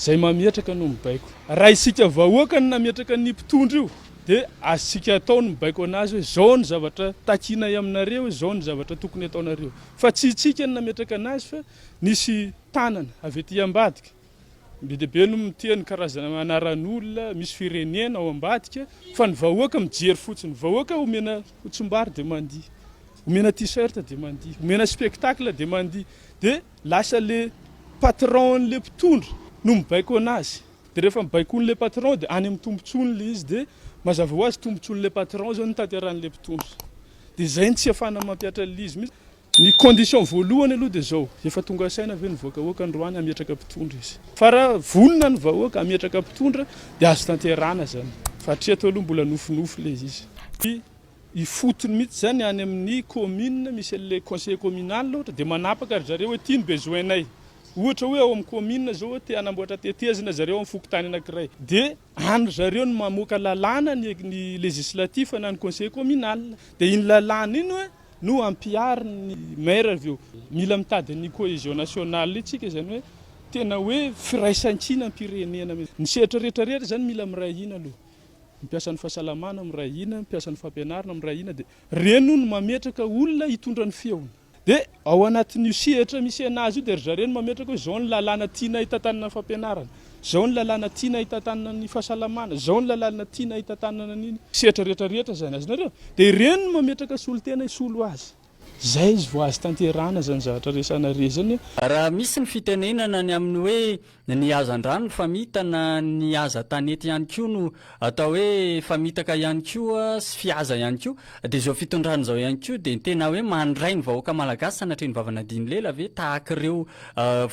zay mametraka no mibaiko. Raha isika vahoaka no nametraka ny mpitondra io dia asika atao no mibaiko anazy hoe zao ny zavatra takina aminareo, zao ny zavatra tokony ataonareo. Fa tsy isika no nametraka anazy fa nisy tanana avy ety ambadika. Be dia be no miteny karazana anaran'olona, misy firenena ao ambadika fa ny vahoaka mijery fotsiny. Vahoaka omena tsombary dia mandihy, omena t-shirt dia mandihy, omena spectacle dia mandihy. Dia lasa le patron le mpitondra no mibaiko anazy. Dia rehefa mibaiko le patron dia any amin'ny tombontsoany le izy dia mazava ho azy tombontsoany le patron zao no tanteran'le mpitondra. Dia zay ny tsy afahana mampiatra izy mihitsy. Ny condition voalohany aloha dia zao, efa tonga saina ve ny voakahoaka androany ametraka mpitondra izy. Fa raha vonona ny vahoaka ametraka mpitondra dia azo tanterana zany. Fa hatreto aloha mbola nofinofy le izy. I fotony mihitsy zany any amin'ny commune misy le conseil communal ohatra dia manapaka ry zareo hoe ity ny besoin-nay. Ohatra hoe ao amin'ny commune zao te hanamboatra tetezina zareo amin'ny fokotany anankiray. Dia any zareo no mamoaka lalàna ny législatif na ny conseil communal. Dia iny lalàna iny hoe no ampiariny maire avy eo. Mila mitady ny cohésion nationale itsika zany hoe tena hoe firaisan-kina am-pirenena. Ny sehatra rehetrarehetra zany mila mirahina aloha. Mipiasa ny fahasalamana mirahina, mipiasa ny fampianarana mirahina dia reno no mametraka olona hitondra ny feony. Dia ao anatin'io sehatra misy anazy io dia ry zareo no mametraka hoe zao ny lalàna tiana hitantanana ny fampianarana, zao ny lalàna tiana hitantanana ny fahasalamana, zao ny lalàna tiana hitantanana ny sehatra rehetrarehetra zany azy nareo. Dia ireny no mametraka solotena hisolo azy. Zay izy vao azy tanterana zany zavatra resana rezany. Raha misy ny fitenenana ny amin'ny hoe ny hazan-drano famitana, ny haza tanety ihany koa no atao hoe famitaka ihany koa sy fihaza ihany koa. Dia zao fitondrana zao ihany koa dia tena hoe mandray ny vahoaka malagasy sanatria ny vavana diny lela ve tahaka ireo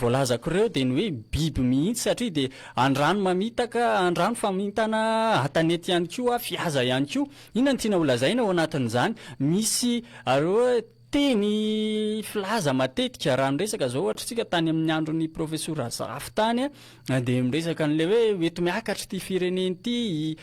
voalazako ireo dia ny hoe biby mihitsy satria dia andrano mamitaka, andrano famitana, tanety ihany koa, fihaza ihany koa. Inona ny tiana ho lazaina ao anatin'izany? Misy areo teny filaza matetika raha miresaka zao ohatra tsika tany amin'ny andron'ny professeur Zafy tany dia miresaka an'le hoe eto miakatra ity fireneny ity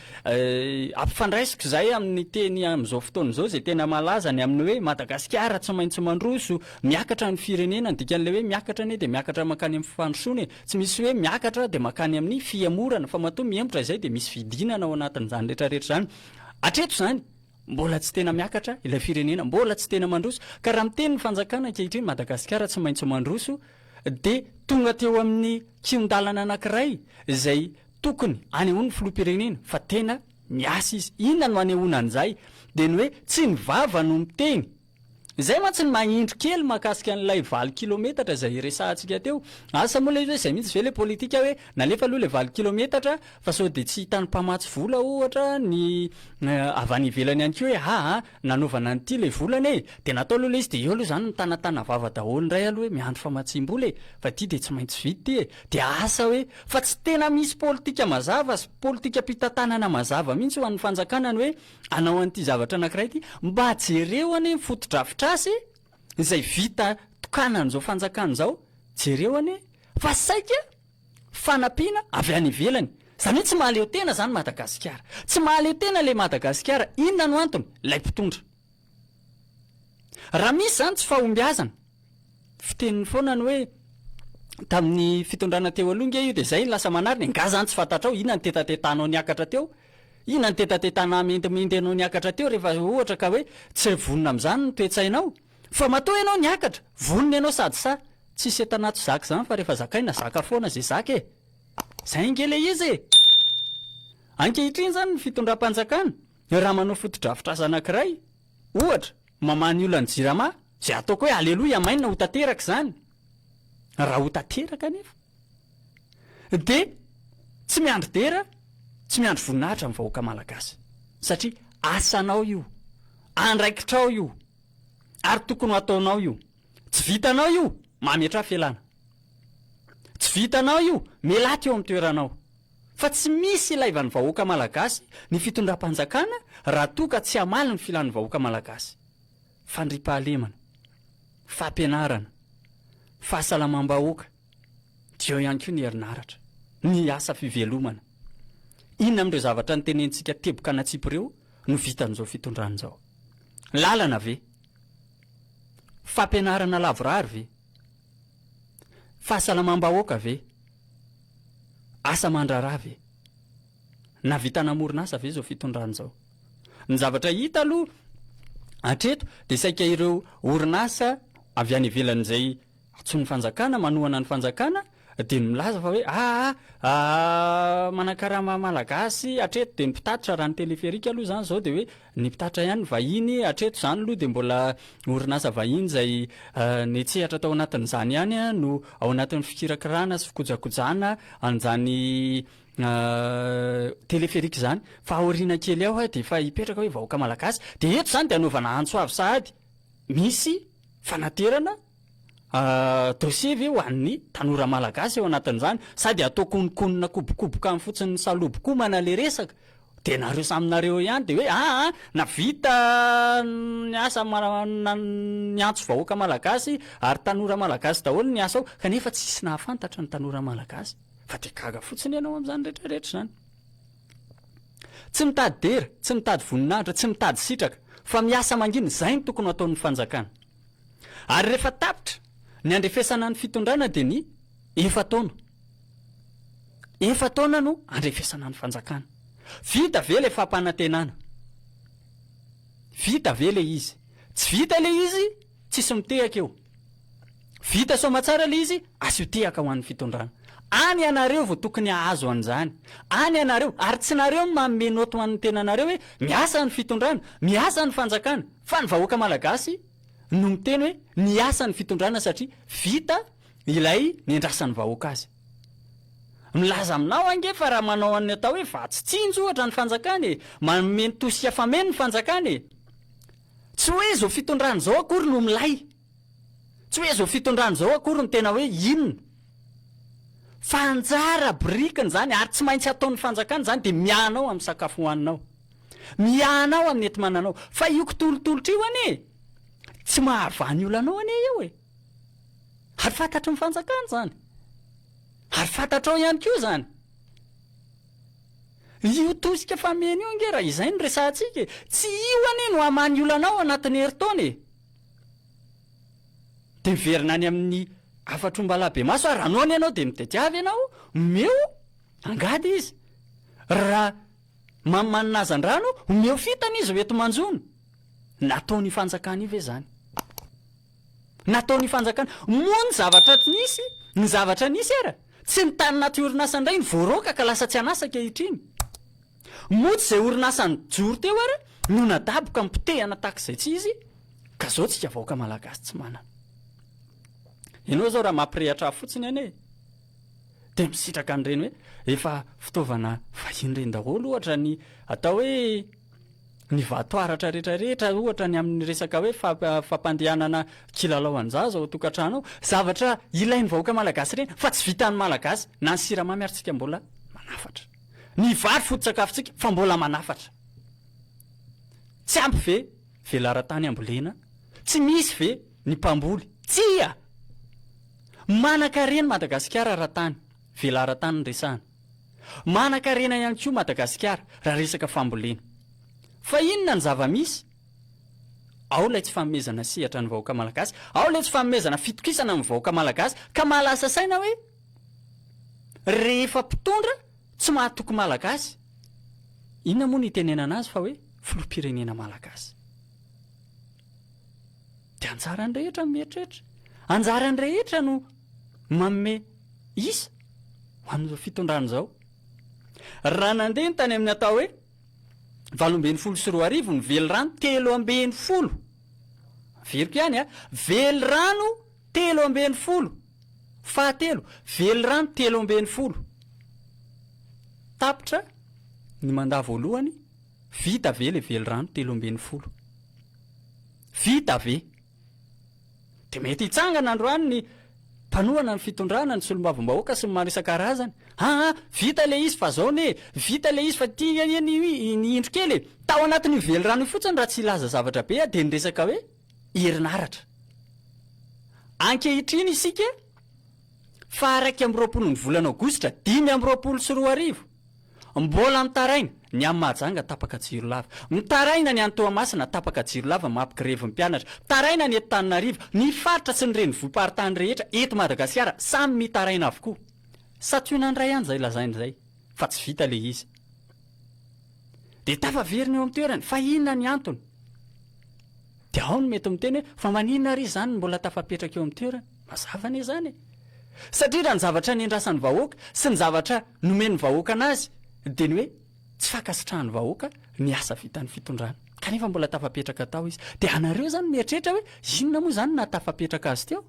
ampifandraisiko zay amin'ny teny amin'izao fotoana izao zay tena malaza ny amin'ny hoe Madagascar tsy maintsy mandroso miakatra ny firenena dikan'le hoe miakatra ane dia miakatra makany amin'ny fandrosony tsy misy hoe miakatra dia makany amin'ny fiamorana fa matoa miembotra izay dia misy fidinana ao anatin'izany rehetrarehetra zany. Hatreto zany mbola tsy tena miakatra ilay firenena, mbola tsy tena mandroso ka raha miteny ny fanjakana ankehitriny Madagasikara tsy maintsy mandroso dia tonga teo amin'ny kion-dalana anankiray izay tokony anehoany filoham-pirenena fa tena miasa izy. Inona no anehoana an'izay? Dia ny hoe tsy ny vava no miteny. Izay mantsy ny mahindro kely mahakasika an'ilay 20 kilometatra izay resahantsika teo. Asa moa ilay hoe izay mihitsy ve ilay politika hoe nalefa aloha ilay 20 kilometatra fa sao dia tsy hitan'ny mpamatsy vola ohatra ny avy any ivelany ihany koa hoe nanaovana an'ity ilay volana e dia natao aloha ilay izy dia eo aloha izany mitanatana vava daholo indray aloha hoe miandro famatsim-bola e fa ity dia tsy maintsy vidy ity e. Dia asa hoe fa tsy tena misy politika mazava sy politika mpitantanana mazava mihitsy ho an'ny fanjakana ny hoe anao an'ity zavatra anankiray ity mba jereo ane fotodrafitra izay vita tokanana zao fanjakana zao jereo ane fa saika fanampiana avy any ivelany. Zany hoe tsy mahaleo tena zany Madagasikara, tsy mahaleo tena le Madagasikara. Inona no antony? Lay mpitondra. Raha misy zany tsy fahombiazana fiteniny foana ny hoe tamin'ny fitondrana teo alonga io dia zay lasa manarina nga zany tsy fantatrao inona ny tetatetanao niakatra teo, inona ny tetatetana mendimendy anao niakatra teo rehefa ohatra ka hoe tsy vonona amin'izany no toe-tsainao fa matoa ianao niakatra vonona ianao sady sa tsisy etanato zaka zany fa rehefa zakaina zaka foana zay zaka e. Zay ngele izy e. Ankehitriny zany ny fitondram-panjakana raha manao fotodrafitrasa anankiray ohatra mamany olona ny jirama zay ataoko hoe aleloia mainona ho tanteraka zany raha ho tanteraka nefa dia tsy miandry dera, tsy miandry voninahitra amin'ny vahoaka malagasy satria asanao io, andraikitrao io ary tokony ataonao io. Tsy vitanao io mametra fialana, tsy vitanao io melaty eo amin'ny toeranao. Fa tsy misy ilaivan'ny vahoaka malagasy ny fitondram-panjakana raha toka tsy hamaly ny filan'ny vahoaka malagasy. Fandriampahalemana, fampianarana, fahasalamam-bahoaka, dia eo ihany koa ny herinaratra, ny asa fivelomana. Inona amin'ireo zavatra ny tenentsika teboka anatsipy ireo no vitan'izao fitondran'izao? Lalana ve? Fampianarana lavorary ve? Fahasalamam-bahoaka ve? asa mandrarave na vita namorinasa ve zao fitondran'izao. Ny zavatra hita aloha atreto de saika ireo orinasa avy any ivelan'izay atsony fanjakana manohana ny fanjakana de milaza fa hoe manakarama malagasy atreto de mipitatra raha ny teleferika aloha zany zao de hoe ny mpitatra ihany vahiny atreto zany aloha de mbola orinasa vahiny zay netsehatra tao anatin'izany ihany no ao anatin'ny fikirakirana sy fikojakojana an'izany teleferika zany fa aoriana kely aho de fa hipetraka hoe vahoaka malagasy de eto zany de anaovana antso avy sahady misy fanaterana dossier ve ho an'ny tanora malagasy eo anatin'izany sady atao konikonina kobokoboka amin'ny fotsiny salobokomana le resaka de nareo saminareo ihany de hoe navita ny asa ny antso vahoaka malagasy ary tanora malagasy daholo ny asa ao kanefa tsisy nahafantatra ny tanora malagasy fa de gaga fotsiny ianao amin'izany rehetrarehetra zany. Tsy mitady dera, tsy mitady voninahitra, tsy mitady sitraka fa miasa mangina zay ny tokony ataon'ny fanjakana. Ary rehefa tapitra ny andrefesana ny fitondrana de ny efataona no andrefesana ny fanjakana. Vita ve le fampanantenana, vita ve le izy, tsy vita le izy tsisy mitehaka eo, vita somatsara le izy asio tehaka ho an'ny fitondrana. Any anareo vao tokony ahazo an'izany, any anareo ary tsy nareo manome noto ho an'ny tenanareo hoe miasa ny fitondrana, miasa ny fanjakana, fa ny vahoaka malagasy no miteny hoe niasa ny fitondrana satria vita ilay niandrasan'ny vahoaka azy. Milaza aminao ange fa raha manao an'ny atao hoe vatsitsinjo ohatra ny fanjakana manome tosia fameno ny fanjakana tsy hoe zao fitondrana zao akory no milay, tsy hoe zao fitondrana zao akory no tena hoe inona fa anjara brikany zany ary tsy maintsy ataon'ny fanjakana zany de mianao amin'ny sakafo hoaninao, mianao amin'ny ety mananao fa io kitolotolotra io ane tsy mahavany olanao ane eo ary fantatry ny fanjakana zany ary fantatrao ihany koa zany io tosika fameno io nge raha izay no resantsika tsy io ane no hamany olanao anatin'ny heritaona de miverina any amin'ny afatrombalabe maso ary ranony ianao de mitetiavy ianao meo angady izy raha mamanazan-drano meo fitana izy ho eto manjono nataony fanjakana io ve zany, nataony fanjakana moa ny zavatra nisy ny zavatra nisy era tsy ny tany naty orinasa indray ny voaroka ka lasa tsy anasaka hitriny moa tsy zay orinasa ny joro teo ara no nadaboka mipitehana takizay tsy izy ka zao tsika vahoaka malagasy tsy manana. Ianao zao raha mampirehatra fotsiny ane de misitraka an'ireny hoe efa fitaovana vahiny reny daholo ohatra ny atao hoe ny vatoaratra rehetrarehetra ohatra ny amin'ny resaka hoe fampandehanana kilalao anjaza ao tokantrano zavatra ilain'ny vahoaka malagasy reny fa tsy vitan'ny malagasy na ny siramamy ary tsika mbola manafatra, ny vary foto-tsakafotsika fa mbola manafatra. Tsy ampy ve velaran-tany ambolena, tsy misy ve ny mpamboly, tsia manan-karena Madagasikara raha tany velaran-tany ny resahana, manan-karena ihany koa Madagasikara raha resaka fambolena. Fa inona ny zava-misy? Ao lay tsy fanomezana sehatra ny vahoaka malagasy, ao lay tsy fanomezana fitokisana ny vahoaka malagasy ka mahalasa saina hoe rehefa mpitondra tsy mahatoko malagasy. Inona moa ny tenenana azy fa hoe filoham-pirenena malagasy. De anjarany rehetra mieritreritra, anjarany rehetra no manome isa ho amin'izao fitondrana izao. Raha nandeha ny tany amin'ny atao hoe 8.10 sy 2 ny vely rano 3.10 veriko ihany vely rano 3.10 fahatelo vely rano 3.10 tapitra ny mandaa voalohany vita ve le vely rano 3.10 vita ve de mety hitsangana androany ny mpanohana ny fitondrana ny solombavombahoaka sy ny maro isan-karazany vita le izy fa zao ne vita le izy fa tia ny indro kely tao anatin'ny vely rano fotsiny raha tsy ilaza zavatra be de ny resaka hoe herinaratra ankehitriny isika fa 2 ny volana aogositra 5 sy 2 mbola mitaraina ny amin'ny mahajanga tapaka jiro lava, mitaraina ny Antoamasina tapaka jiro lava mampigirevy ny mpianatra, mitaraina ny eto Tananarivo, ny faritra sy ny renivohim-paritany rehetra eto Madagasikara samy mitaraina avokoa. Satrinandray ihany zay lazainy zay fa tsy vita le izy. De tafaveriny eo amin'ny toerany fa inona ny antony? De ao no mety miteny hoe fa maninona ry zany mbola tafapetraka eo amin'ny toerany? Mazava ne zany. Satria raha ny zavatra niendrasan'ny vahoaka sy ny zavatra nomen'ny vahoaka anazy de ny hoe tsy fakasitrahan'ny vahoaka ny asa vitan'ny fitondrana. Kanefa mbola tafapetraka tao izy. De anareo zany mieritreritra hoe inona moa zany na tafapetraka azy teo?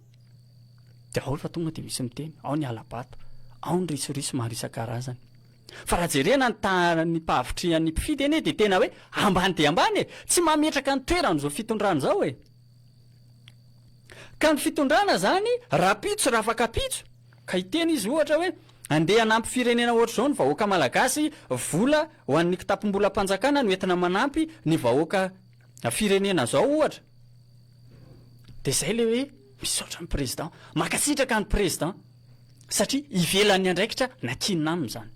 De ao efa tonga de misy miteny, ao ny alabato, ao ny risoriso maro isan-karazany. Fa raha jerena ny mpavitry ny mpifidy eny de tena hoe ambany de ambany tsy mametraka ny toerany zao fitondrana zao e. Ka ny fitondrana zany raha pitso raha afaka pitso ka hiteny izy ohatra hoe andeha hanampy firenena ohatra zao ny vahoaka malagasy vola ho an'ny kitapom-bola mpanjakana no entina manampy ny vahoaka firenena zao ohatra. De zay le hoe misaotra ny président, makasitraka ny président satria ivelan'ny andraikitra nankinina aminy zany.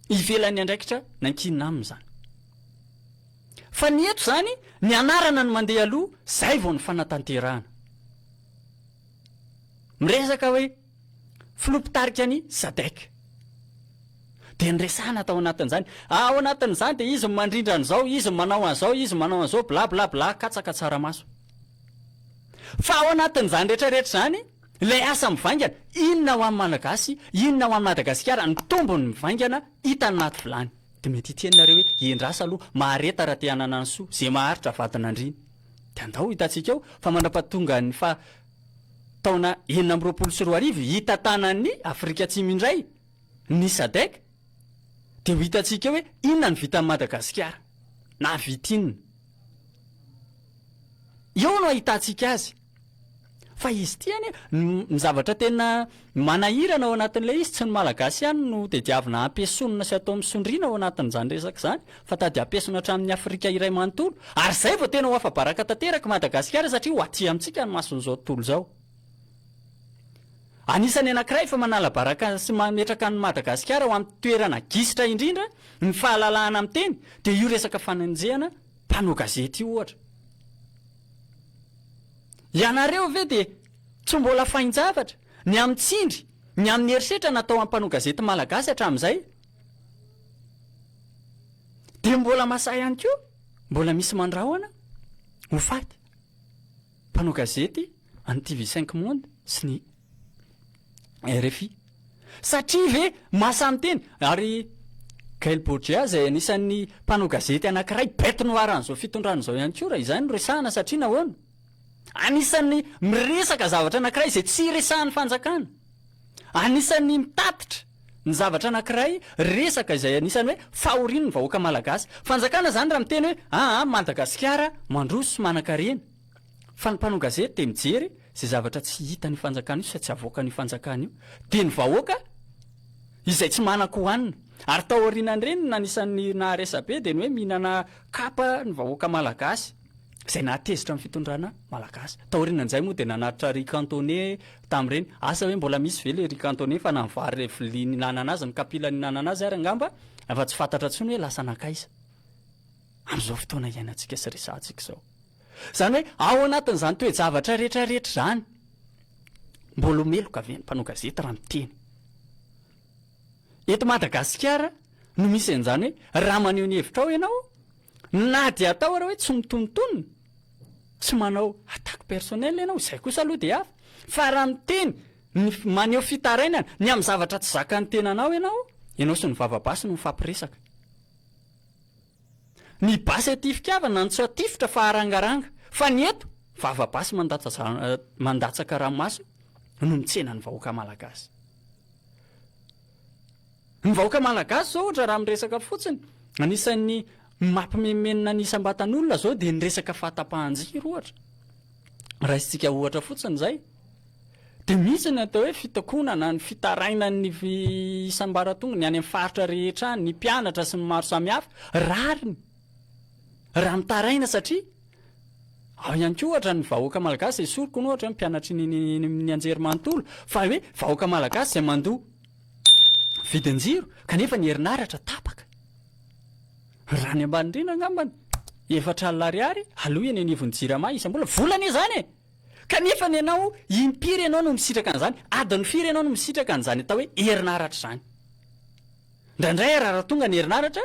Ivelan'ny andraikitra nankinina aminy zany. Fa ny eto zany ny anarana ny mandeha aloha zay vao ny fanatanterahana. Miresaka hoe filopitarika ny sadek. De nyresahana tao anatin'izany. Ao anatin'izany de izy mandrindra an'izao, izy manao an'izao, izy manao an'izao, bla bla bla, katsaka tsaramaso. Fa ao anatin'izany rehetrarehetra zany, ilay asa mivaingana, inona ho amin'ny Malagasy, inona ho amin'ny Madagasikara, ny tombony mivaingana hita anaty vilany. De mety hitenareo hoe iendrasa aloha mahareta raha te hanana ny soa, zay maharitra vadin'Andriny. De andao hitantsika eo fa mandrapatonga ny fa taona 1924 hita tanan'ny Afrika Atsimo indray ny sadek. De ho hitantsika hoe inona ny vita amin'ny Madagasikara na vitinina. Eo no ahitantsika azy. Fa izy tiany ny zavatra tena manahirana ao anatin'ilay izy tsy ny Malagasy ihany no tediavina ampiasonina sy atao misondriana ao anatin'izany resaka zany fa tady ampiasona hatramin'ny Afrika iray manontolo ary zay vao tena ho afa-baraka tanteraka Madagasikara satria ho aty amintsika ny mason'izao tontolo zao. Anisany anankiray fa manala baraka sy mametraka ny Madagasikara ho amin'ny toerana gisitra indrindra ny fahalalahana amin'ny teny de io resaka fanenjehana mpanao gazety io ohatra. Ianareo ve de tsy mbola fahin-javatra ny amin'ny tsindry, ny amin'ny herisetra natao ampanao gazety malagasy hatramin'izay? De mbola masahy ihany koa, mbola misy mandrahona ho faty mpanao gazety any TV5 Monde sy ny RFI. Satria ve masamy teny ary Gaël Borgia zay anisan'ny mpanao gazety anankiray bête noire an'izao fitondrana zao ihany koa raha izany no resahana satria nahoana? Anisan'ny miresaka zavatra anankiray izay tsy resahan'ny fanjakana. Anisan'ny mitatitra ny zavatra anankiray resaka izay anisan'ny hoe fahorian'ny ny vahoaka malagasy. Fanjakana zany raha miteny hoe Madagasikara mandroso sy manan-karena. Fa ny mpanao gazety de mijery izay zavatra tsy hita ny fanjakana io sy tsy avoaka ny fanjakana io. De ny vahoaka izay tsy manan-kohanina. Ary tao aorianany reny anisan'ny naharesa be de ny hoe mihinana kapa ny vahoaka malagasy. Zay nahatezitra amin'ny fitondrana malagasy. Taorianan'izay moa de nanatitra riz cantonné tamin'ireny. Asa hoe mbola misy ve le riz cantonné fa navary le vilia ninanana azy, ny kapila ninanana azy ary angamba afa tsy fantatra tsony hoe lasa nakaiza. Amin'izao fotoana iainantsika sy resantsika zao. Zany hoe ao anatin'izany toe-javatra rehetrarehetra zany mbola meloka ve ny mpanao gazety raha miteny. Eto Madagasikara no misy an'izany hoe raha maneho ny hevitra ao ianao na dia atao raha hoe tsy mitonontonona, tsy manao attaque personnelle ianao, izay kosa aloha de hafa. Fa raha miteny ny maneho fitarainana ny amin'ny zavatra tsy zakan'ny tenanao ianao sy ny vavabasy no mifampiresaka. Ny basy aty fitiavana ny tsy atifitra fa harangaranga. Fa ny eto vavabasy mandatsaka ranomaso no mitsena ny vahoaka malagasy. Ny vahoaka malagasy zao ohatra raha miresaka fotsiny anisan'ny mampimemenina ny isam-batan'olona zao de ny resaka fahatapahan-jiro ohatra. Raha isitsika ohatra fotsiny zay de misy ny atao hoe fitakonana ny fitarainan'ny isam-baratonga ny any amin'ny faritra rehetra ny mpianatra sy ny maro samihafa rariny raha mitaraina satria ao ihany koa ohatra ny vahoaka malagasy izay soroko ny ohatra mpianatry ny anjery manontolo fa hoe vahoaka malagasy izay mandoa vidin-jiro kanefa ny herinaratra tapaka. Raha ny ambanindrina angambany 4,000 ariary aloha eny anivon'ny jirama isam-bola volana zany e. kanefa ny ianao impiry ianao no misitraka an'izany adiny firy ianao no misitraka an'izany atao hoe herinaratra zany ndraindray raha tonga ny herinaratra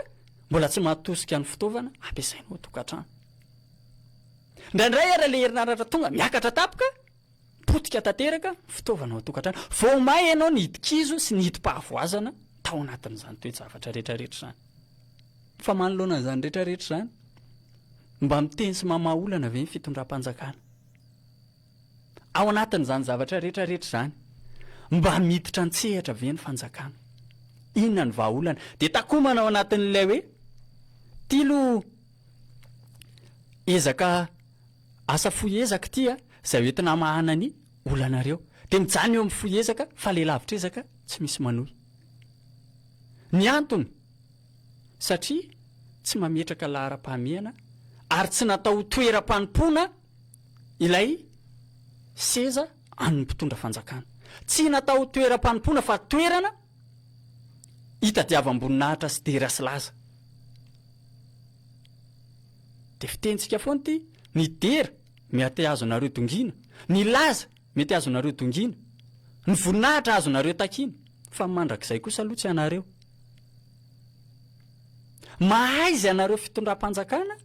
mbola tsy mahatosika ny fitaovana ampiasainao tokantrano ndraindray ara le herinaratra tonga miakatra tapoka potika tanteraka fitaovana ao tokantrano vao may ianao ny hidikizo sy ny hidim-pahavoazana tao anatin'izany toe-javatra rehetrarehetra zany fa manoloana n'izany rehetrarehetra zany mba miteny sy mamaha olana ve ny fitondram-panjakana ao anatin'izany zavatra rehetrarehetra zany mba miditra an-tsehatra ve ny fanjakana inona ny vahaolana de takomana ao anatin'ilay hoe tilo ezaka asa foezaka tya zay hoentina mahana ny olanareo de mijany eo amin'ny foezaka fa le lavitra ezaka tsy misy manohy ny antony satria tsy mametraka lahara-pahamehana ary tsy natao toeram-panompona ilay seza an'ny mpitondra fanjakana tsy natao toeram-panompona fa toerana hitadiavam-boninahitra sy dera sy laza de fitentsika foana ty ny dera mety azonareo dongina ny laza mety azonareo dongina ny voninahitra azonareo takina fa mandrak'izay kosa aloha tsy anareo mahaizy anareo fitondram-panjakana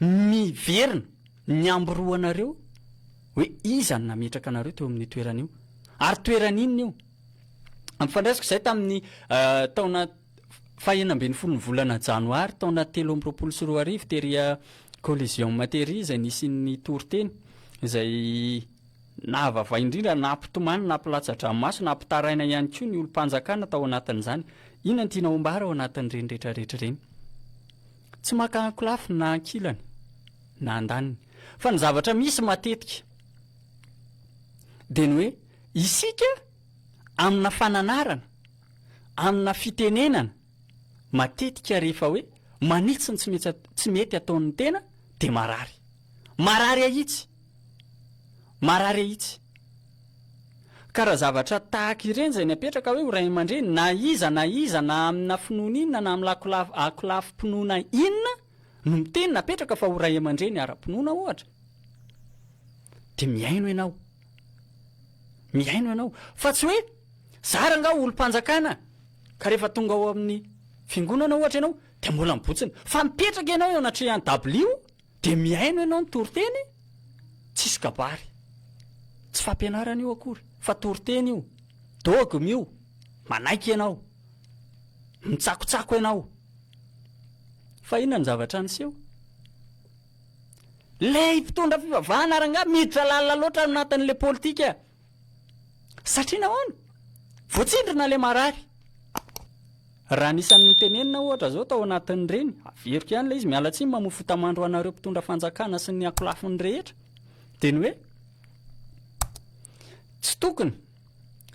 miverina ny amboroanareo hoe izany nametraka anareo teo amin'ny toeran'io ary toeran'inona io amfandraisiko izay tamin'ny taona fahenambin'ny folo ny volana janoary taona 13 teria collision materie izay nisy ny toriteny izay nahavava indrindra nampitomany nampilatsa-dranomaso nampitaraina ihany koa ny olo-mpanjakana tao anatin'izany inona ny tiana ombara ao anatin'ireny rehetrarehetra ireny tsy maka-ankolafy na ankilany na andaniny fa ny zavatra misy matetika de ny hoe isika amina fananarana amina fitenenana matetika rehefa hoe manitsiny tsy mety ataon'ny tena de marary ahitsy karaha zavatra tahaka ireny zay ny apetraka hoe horay aman-dreny na iza na amina finoana inona na amin'ny akolafim-pinoana inona no miteny napetraka fa horay aman-dreny ara-pinoana ohatra de miaino ianao fa tsy hoe zara nga olo-mpanjakana ka rehefa tonga ao amin'ny fiangonana ohatra ianao de mbola mibotsina fa mipetraka ianao eo anatrehany dablio de miaino ianao ny toriteny tsisy kabary tsy fampianarana io akory fa toriteny io dogme io manaiky ianao mitsakotsako ianao fa inona ny zavatra anyseho lay mpitondra fivavahana aranga miditra lalina loatra anatin'le politika satria nahoana voatsindrina le marary raha nisan'ny nitenenina ohatra zao tao anatin'ny reny averiko ihany le izy miala tsiny mamofo tamandro anareo mpitondra fanjakana sy ny akolafiny rehetra de ny hoe tsy tokony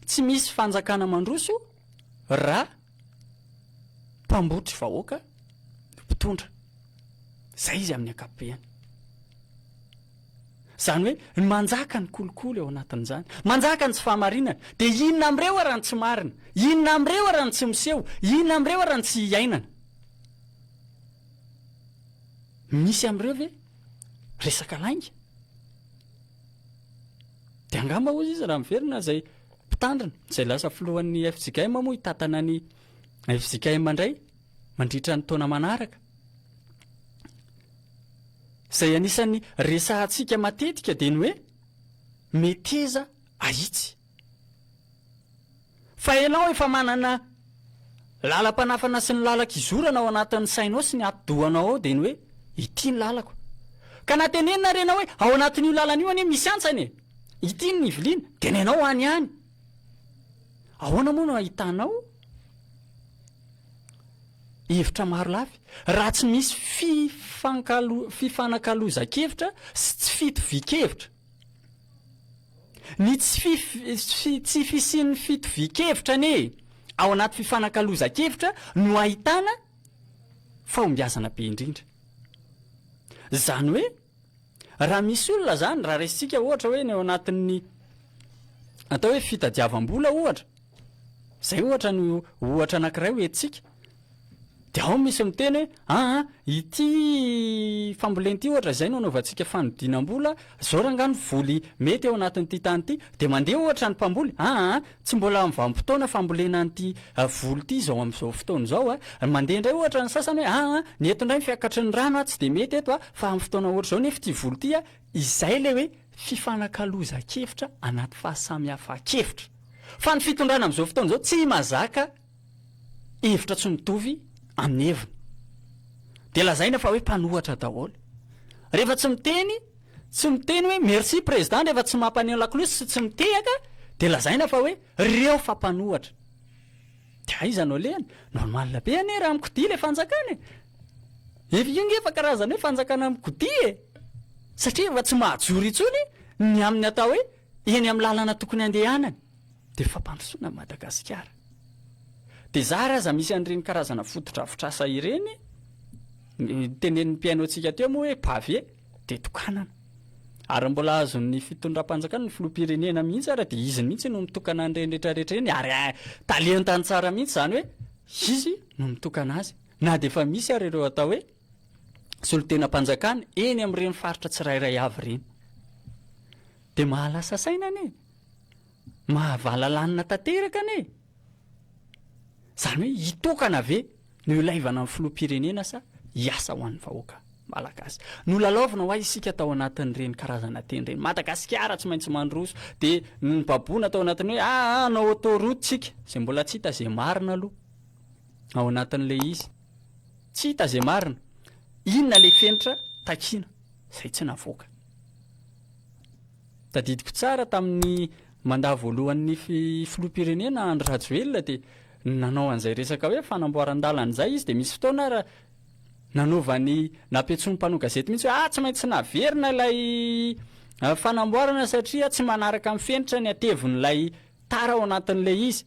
tsy misy fanjakana mandroso raha mpambotry vahoaka mpitondra zay izy amin'ny ankapobeny zany hoe manjaka ny kolokolo eo anatin'izany manjaka ny tsy fahamarinana de inona am'ireo arany tsy marina inona am'ireo arany tsy miseho inona am'ireo arany tsy hiainana misy am'ireo ve resaka lainga de angamba ozy izy raha miverina zay mpitandrina zay lasa filohan'ny FJKM moa hitatana ny FJKM mandray mandritra ny taona manaraka zay anisan'ny resahantsika matetika de ny hoe meteza ahitsy fa ianao efa manana lalam-panafana sy ny lalak'izorana ao anatin'ny sainao sy ny atidohanao ao de ny hoe ity ny lalako ka natenenina renao hoe ao anatin'io lalana io anie misy antsany ity ny iviliana de ny anao any ahoana moa no ahitanao hevitra maro lafy raha tsy misy fifanankalozan-kevitra sy tsy fitovi-kevitra ny tsy fisian'ny fitovi-kevitra ane ao anaty fifanankalozan-kevitra no ahitana fahombiazana be indrindra zany hoe raha misy olona zany raha resitsika ohatra hoe ny ao anatin'ny atao hoe fitadiavam-bola ohatra zay ohatra ny ohatra anankiray ho etsika de ao misy miteny hoe ity famboleny ity ohatra zay no anaovantsika fanodinam-bola zao rangano voly mety eo anatin'ity tany ity de mandeha ohatra ny mpamboly tsy mbola mivampotoana fambolena an'ity voly ity zao am'izao fotoana zao mandeha indray ohatra ny sasany hoe ny eto indray mifiakatry ny rano tsy de mety eto fa amin'ny fotoana ohatra zao nefa ity voly ity izay le hoe fifanakaloza-kevitra anaty fahasamihafa-kevitra fa ny fitondrana am'izao fotoana zao tsy mazaka hevitra tsy mitovy amin'ny heviny de lazaina fa hoe mpanohatra daholo rehefa tsy miteny hoe merci président rehefa tsy mampaneo lakolosy sy tsy mitehaka de lazaina fa hoe reo fa mpanohatra de aizanao lehany normalina be ane raha amikodia le fanjakana efa karazana hoe fanjakana amikodia satria efa tsy mahajory itsony ny amin'ny atao hoe eny amin'ny lalana tokony andehanany de fampandrosoana Madagasikara de zara aza misy an'ireny karazana fotodrafitrasa ireny tenen'ny mpiaino antsika teo moa hoe pavie de tokanana ary mbola azon'ny fitondram-panjakana ny filoham-pirenena mihitsy ara de izy mihitsy no mitokana an'ireny rehetrarehetra eny ary talentany tsara mihitsy zany hoe izy no mitokana azy na de efa misy ary ireo atao hoe solotena-panjakana eny amin'ireny faritra tsirairay avy ireny de mahalasa saina ane mahavalanlanina tanteraka ane zany hoe hitokana ave no ilaivana amin'ny filoham-pirenena sa hiasa ho an'ny vahoaka malagasy no lalaovina ho azy isika tao anatin'ireny karazana teny reny Madagasikara tsy maintsy mandroso de ny baboana tao anatiny hoe anao autoroute tsika zay mbola tsy hita zay marina aloha ao anatin'le izy tsy hita zay marina inona le fenitra takina zay tsy navoaka tadidiko tsara tamin'ny mandaa voalohan'ny filoham-pirenena Andry Rajoelina de nanao an'izay resaka hoe fanamboaran-dalana zay izy de misy fotoana raha nanaovany napetsony mpano gazety mihitsy hoe tsy maintsy naverina ilay fanamboarana satria tsy manaraka amin'ny fenitra ny atevon'ilay tara ao anatin'le izy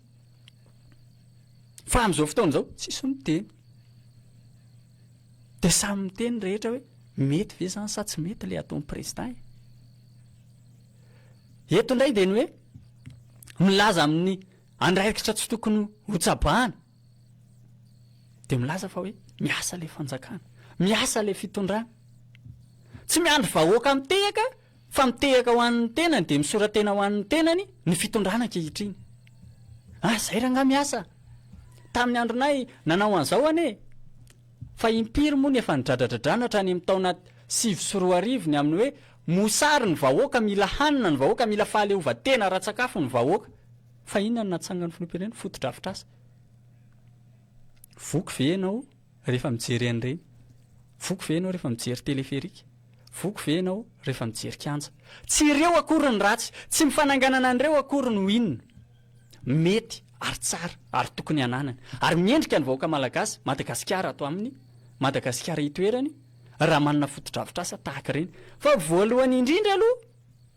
fa amin'izao fotoana zao tsisy miteny de samy miteny rehetra hoe mety ve zany sa tsy mety le ataon'ny président eto indray de ny hoe milaza amin'ny andraikitra tsy tokony hotsabahana de milaza fa hoe miasa le fanjakana miasa le fitondrana tsy miandry vahoaka mitehaka fa mitehaka ho an'ny tenany de misoratena ho an'ny tenany ny fitondrana ankehitriny zay raha nga miasa tamin'ny andronay nanao an'izao ane fa impiry moa ny efa nidradradradrana hatrany amin'ny taona 7 ny amin'ny hoe mosary ny vahoaka mila hanina ny vahoaka mila fahaleovan-tena ra-tsakafo ny vahoaka fa inona ny natsangany filoham-pirenena fotodrafitrasa voky ve ianao rehefa mijery an'ireny voky ve ianao rehefa mijery teleferika voky ve ianao rehefa mijery kanja tsy ireo akory ny ratsy tsy mifananganana an'ireo akory no inona mety ary tsara ary tokony ananany ary miendrika ny vahoaka malagasy Madagasikara ato amin'ny Madagasikara itoerany raha manana fotodrafitrasa tahaka ireny fa voalohany indrindra aloha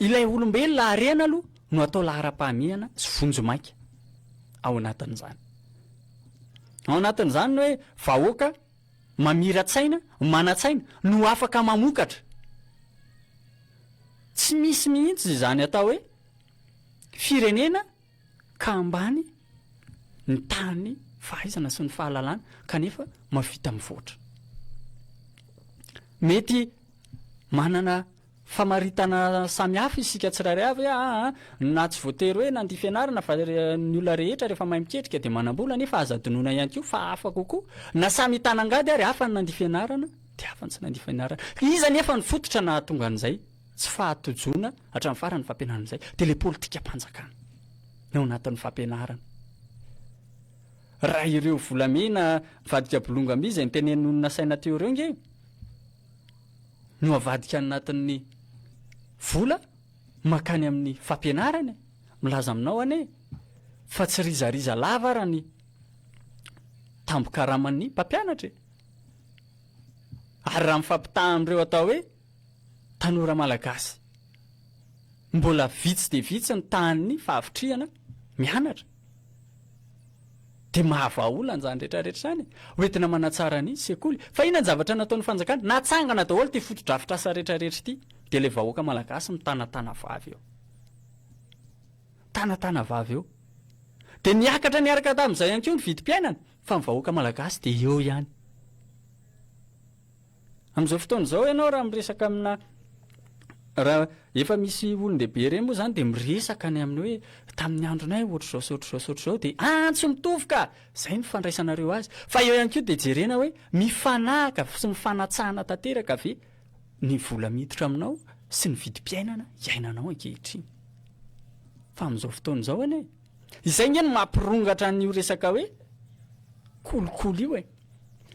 ilay olombelona arena aloha no atao lahara-pahamehana sy vonjomaika ao anatin'izany ao anatin'izany hoe vahoaka mamiratsaina manatsaina no afaka mamokatra tsy misy mihitsy izany atao hoe firenena ka ambany ny tany fahaizana sy ny fahalalana kanefa mavita mivoatra mety manana famaritana samihafa isika tsirairay avy na tsy voatery hoe nandia fianarana fa ny olona rehetra rehefa mahay miketrika de manam-bola nefa aza-donoina ihany koa fa hafa kokoa na samy hitanangady ary hafa ny nandia fianarana de hafa ny tsy nandia fianarana iza nefa ny fototra na tonga an'izay tsy fahatojona hatramin'ny farany fampianarana izay de le politika mpanjakana ny ao anatin'ny fampianarana raha ireo volamena vadika bolonga mizy zay nytenen'ny olona saina teo ireo nge no avadika anatin'ny vola makany amin'ny fampianarana milaza aminao ane fa tsy rizariza lava raha ny tambo-karaman'ny mpampianatra ary raha mifampitaha amin'ireo atao hoe tanora malagasy mbola vitsy de vitsy ny tahan'ny fahavitriana mianatra de mahavaolana zany rehetrarehetra zany hoentina manatsara ny sekoly fa inona ny zavatra nataon'ny fanjakana natsangana daholo ty fotodrafitrasa rehetrarehetra ity de le vahoaka malagasy mitanatana vavy eo tanatana vavy eo de niakatra niaraka tamin'izay ihany koa ny vidim-piainana fa ny vahoaka malagasy de eo ihany Amin'izao fotoana izao ianao raha miresaka amina raha efa misy olon-dehibe ireny moa zany dia miresaka ny amin'ny hoe tamin'ny andronay ohatr'izao sy ohatr'izao sy ohatr'izao dia tsy mitovy ka izay ny fandraisanareo azy fa eo ihany koa dia jerena hoe mifanahaka sy mifanatsahana tanteraka ve ny vola miditra aminao sy ny vidim-piainana iainanao ankehitriny fa amin'izao fotoana izao anie izay nge ny mampirongatra ny resaka hoe kolokolo io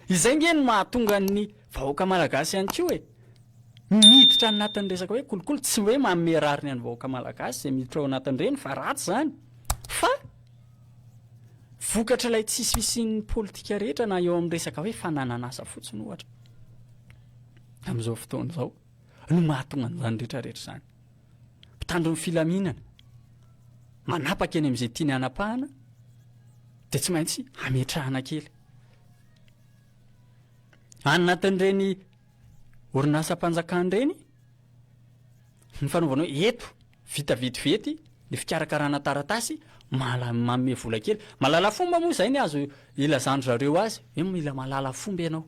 izay nge ny mahatonga ny vahoaka malagasy ihany koa miditra anatin'ny resaka hoe kolokolo tsy hoe mamerariny any vahoaka malagasy izay miditra ao anatin'ireny fa ratsy zany fa vokatra ilay tsisy fisian'ny politika rehetra na eo amin'ny resaka hoe fananan'asa fotsiny ohatra amin'izao fotoana izao no mahatonga an'izany rehetrarehetra zany mpitandro ny filaminana manapaka eny amin'izay tiany hanapahana dia tsy maintsy hametrahana kely anatin'ireny orinasa-mpanjakana ireny ny fanaovana hoe eto vita vetivety ny fikarakarana taratasy manome vola kely malala fomba moa izay ny azo ilazandro zareo azy hoe mila malala fomba ianao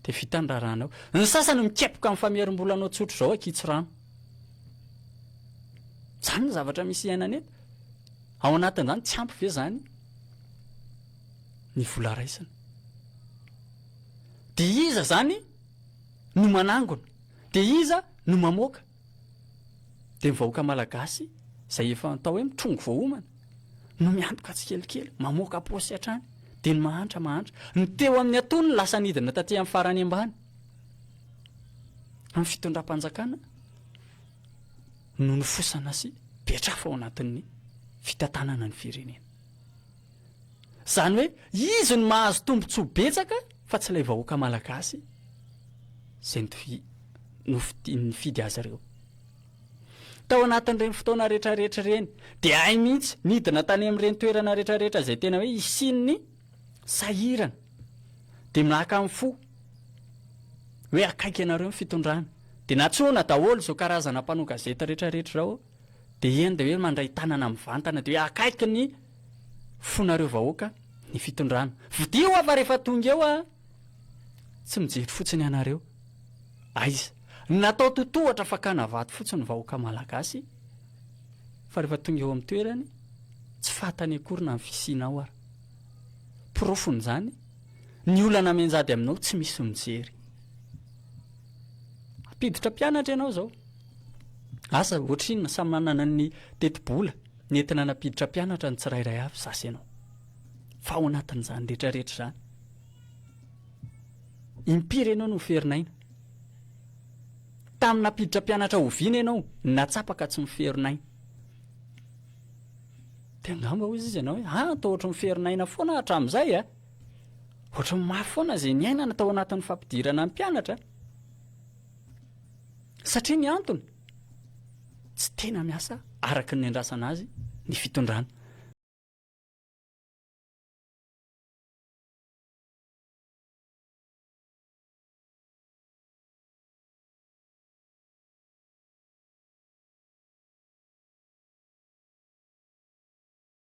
dia vita ny raharanao ny sasany mikepoka amin'ny famerim-bola anao tsotro izao akitsy rano zany ny zavatra misy iainana eto ao anatin'izany tsy ampy ve zany ny vola raisina dia iza zany no manangona dia iza no mamoaka dia mivahoaka malagasy izay efa atao hoe mitrongo voaomana no miantoka tsikelikely mamoaka posy hatrany dia ny mahantra ny teo amin'ny atony ny lasa nidina taty amin'ny farany ambany amin'ny fitondram-panjakana no nifosana sy betrafa ao anatin'ny fitantanana ny firenena zany hoe izy no mahazo tombontsoa betsaka fa tsy ilay vahoaka malagasy izay ny fidy azy ireo tao anatin'ireny fotoana rehetrarehetra ireny dia hay mihitsy nidina tany amin'ireny toerana rehetrarehetra izay tena hoe isin'ny sahirana dia minahaka amin'ny fo hoe akaiky ianareo ny fitondrana dia natsoana daholo izao karazana mpanao gazeta rehetrarehetra zao dia eny dia hoe mandray tanana mivantana dia hoe akaiky ny fonareo vahoaka ny fitondrana vidio afa rehefa tonga eo tsy mijery fotsiny ianareo aiza natao totohatra fakana vaty fotsiny vahoaka malagasy fa rehefa tonga eo amin'ny toerany tsy fatany akory na ny fisianao ary profony zany ny olana menjady aminao tsy misy mijery apiditra mpianatra ianao zao asa ohatrinona samy manana ny teti-bola ny entina napiditra mpianatra ny tsirairay avy sasy ianao fa ao anatin'izany rehetrarehetra zany impiry ianao no miferinaina tamin'ny napiditra mpianatra oviana ianao natsapaka tsy miferinaina dia angamba hozy izy ianao hoe atao ohatry miferinaina foana hatramin'izay ohatry mafy foana izay ny ainana tao anatin'ny fampidirana ny mpianatra satria ny antony tsy tena miasa araka ny andrasana azy ny fitondrana